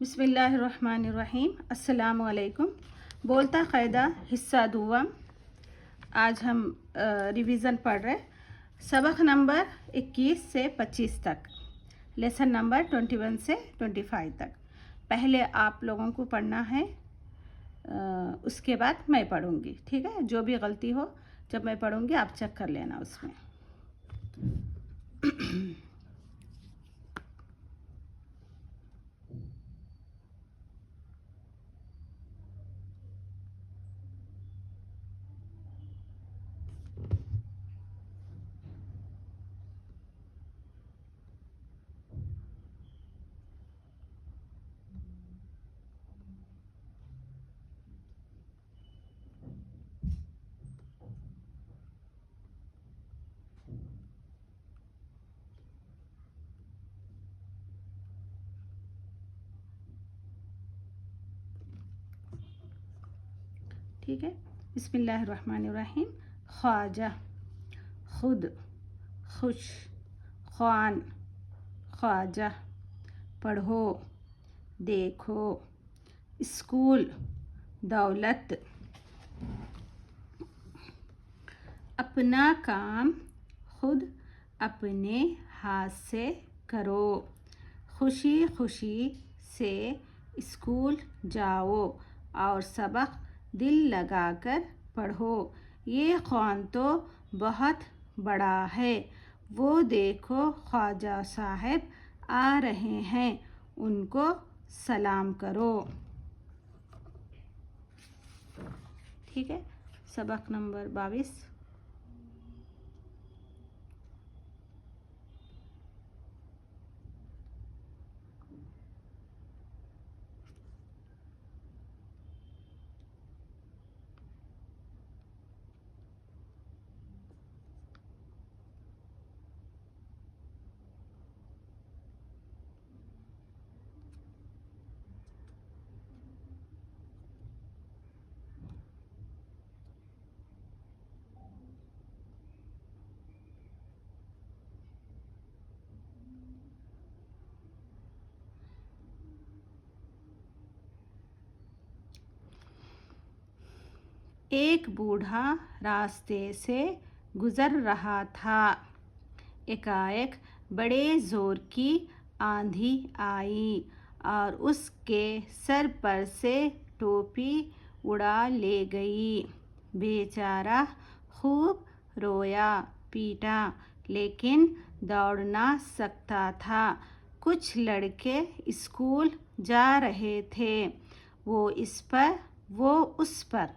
बिस्मिल्लाहिर्रहमानिर्रहीम। अस्सलामु अलैकुम। बोलता क़ायदा हिस्सा दुआ। आज हम रिवीज़न पढ़ रहे सबक नंबर 21 से 25 तक, लेसन नंबर 21 से 25 तक। पहले आप लोगों को पढ़ना है, उसके बाद मैं पढ़ूँगी। ठीक है, जो भी गलती हो जब मैं पढ़ूँगी आप चेक कर लेना उसमें। ठीक है, बिस्मिल्लाहिर्रहमानिर्रहीम। ख्वाजा, खुद, खुश, ख्वान, ख्वाजा। पढ़ो, देखो, स्कूल, दौलत। अपना काम खुद अपने हाथ से करो। खुशी खुशी से स्कूल जाओ और सबक दिल लगाकर पढ़ो। ये कौन तो बहुत बड़ा है। वो देखो ख्वाजा साहब आ रहे हैं, उनको सलाम करो। ठीक है, सबक नंबर 22। एक बूढ़ा रास्ते से गुज़र रहा था। एकाएक बड़े ज़ोर की आंधी आई और उसके सर पर से टोपी उड़ा ले गई। बेचारा खूब रोया पीटा, लेकिन दौड़ ना सकता था। कुछ लड़के स्कूल जा रहे थे। वो उस पर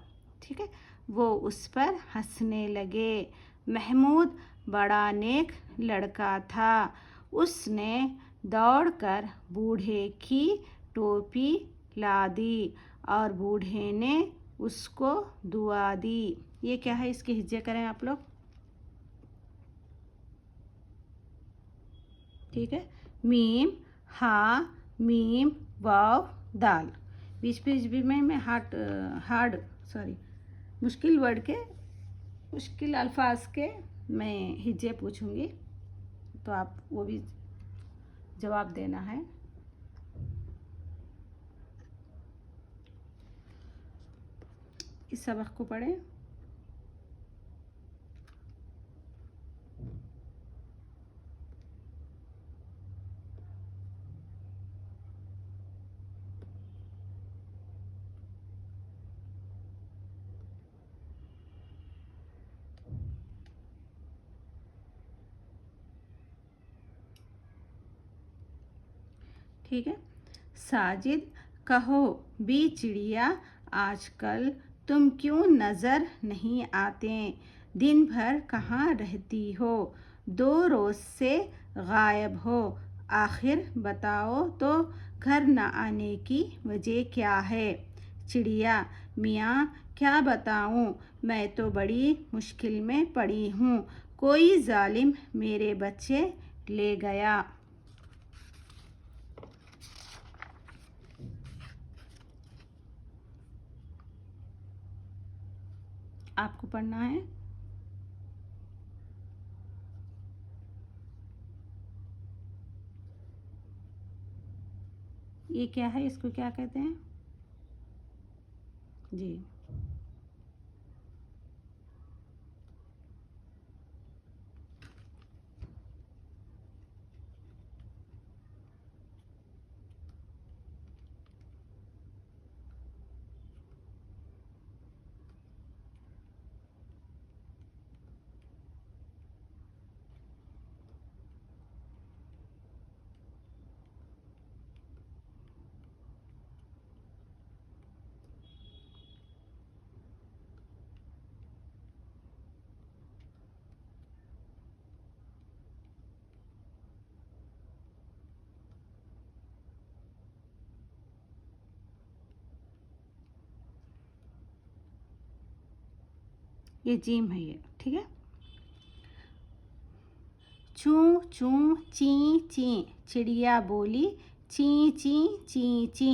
ठीक है, वो उस पर हंसने लगे। महमूद बड़ा नेक लड़का था। उसने दौड़कर बूढ़े की टोपी ला दी और बूढ़े ने उसको दुआ दी। ये क्या है, इसके हिज्जे करें आप लोग। ठीक है, मीम, हा, मीम, वाव, दाल। बीच बीच भी में मैं मुश्किल वर्ड के, मुश्किल अल्फाज के मैं हिज्जे पूछूंगी, तो आप वो भी जवाब देना है। इस सबक को पढ़ें। ठीक है, साजिद, कहो बी चिड़िया, आजकल तुम क्यों नज़र नहीं आते। दिन भर कहाँ रहती हो, 2 रोज़ से गायब हो। आखिर बताओ तो घर न आने की वजह क्या है। चिड़िया, मियाँ क्या बताऊँ, मैं तो बड़ी मुश्किल में पड़ी हूँ। कोई जालिम मेरे बच्चे ले गया। आपको पढ़ना है। ये क्या है, इसको क्या कहते हैं जी? ये जीम है ये, ठीक है। चूं चूं ची ची, चिड़िया बोली ची ची ची ची,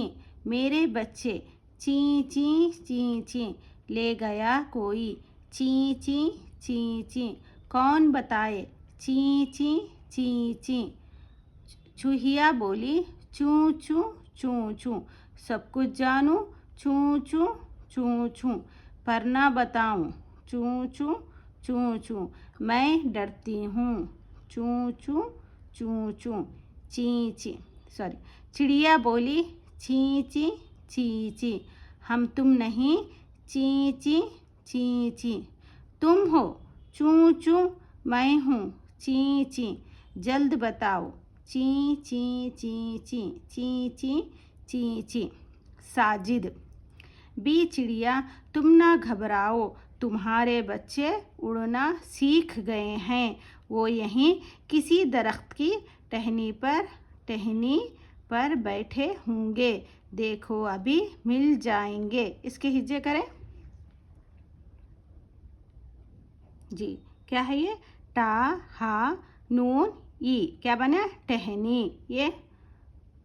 मेरे बच्चे ची ची ची ची, ले गया कोई ची ची ची ची, कौन बताए ची ची ची ची। चूहिया बोली चूं चूं चूं चूं, सब कुछ जानूं चूं चूं चूं चूं, पर ना बताऊं चूं चूं चूं चूं, मैं डरती हूँ चूं चूं चूं चूं। ची ची सॉरी, चिड़िया बोली ची ची ची ची, हम तुम नहीं ची ची ची ची, तुम हो चूं चूं, मैं हूँ ची ची, जल्द बताओ ची ची ची ची ची ची ची ची। साजिद, बी चिड़िया तुम ना घबराओ, तुम्हारे बच्चे उड़ना सीख गए हैं, वो यहीं किसी दरख्त की टहनी पर बैठे होंगे, देखो अभी मिल जाएंगे। इसके हिज्जे करें जी। क्या है ये? टा हा नून ई, क्या बना? टहनी। ये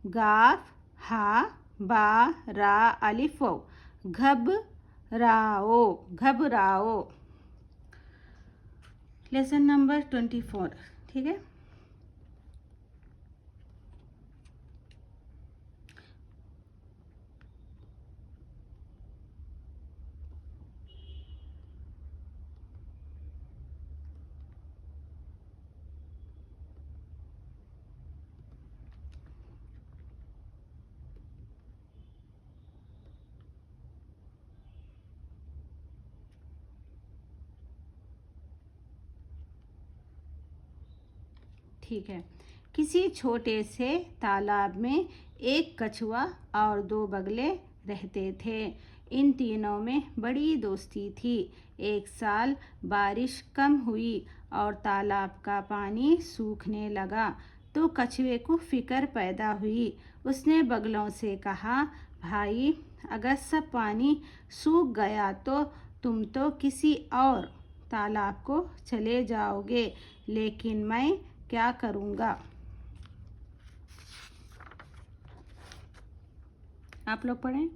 गाफ हा बा रा अलिफ वाव, घबराओ घबराओ। लेसन नंबर 24, ठीक है। ठीक है। किसी छोटे से तालाब में एक कछुआ और 2 बगले रहते थे। इन तीनों में बड़ी दोस्ती थी। एक साल बारिश कम हुई और तालाब का पानी सूखने लगा, तो कछुए को फिक्र पैदा हुई। उसने बगलों से कहा, भाई अगर सब पानी सूख गया तो तुम तो किसी और तालाब को चले जाओगे, लेकिन मैं क्या करूँगा? आप लोग पढ़ें।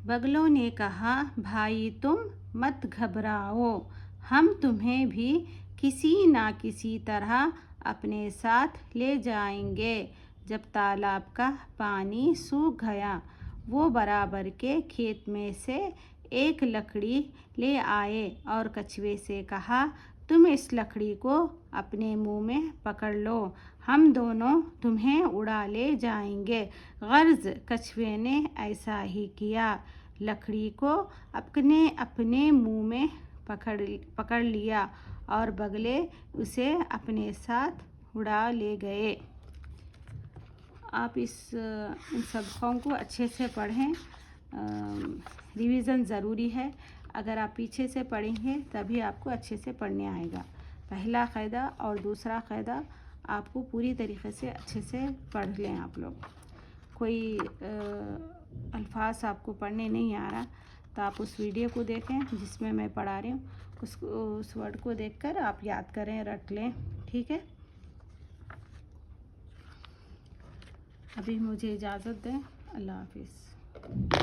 बगलों ने कहा, भाई तुम मत घबराओ, हम तुम्हें भी किसी ना किसी तरह अपने साथ ले जाएंगे। जब तालाब का पानी सूख गया, वो बराबर के खेत में से एक लकड़ी ले आए और कछुए से कहा, तुम इस लकड़ी को अपने मुंह में पकड़ लो, हम दोनों तुम्हें उड़ा ले जाएंगे। गर्ज कछुए ने ऐसा ही किया। लकड़ी को अपने अपने मुंह में पकड़ लिया और बगले उसे अपने साथ उड़ा ले गए। आप इन सबकों को अच्छे से पढ़ें, रिवीज़न ज़रूरी है। अगर आप पीछे से पढ़ेंगे तभी आपको अच्छे से पढ़ने आएगा। पहला क़ायदा और दूसरा क़ायदा आपको पूरी तरीक़े से अच्छे से पढ़ लें आप लोग। कोई अल्फाज आपको पढ़ने नहीं आ रहा तो आप उस वीडियो को देखें जिसमें मैं पढ़ा रही हूँ, उस वर्ड को देखकर आप याद करें, रट लें। ठीक है, अभी मुझे इजाज़त दें। अल्लाह हाफिज़।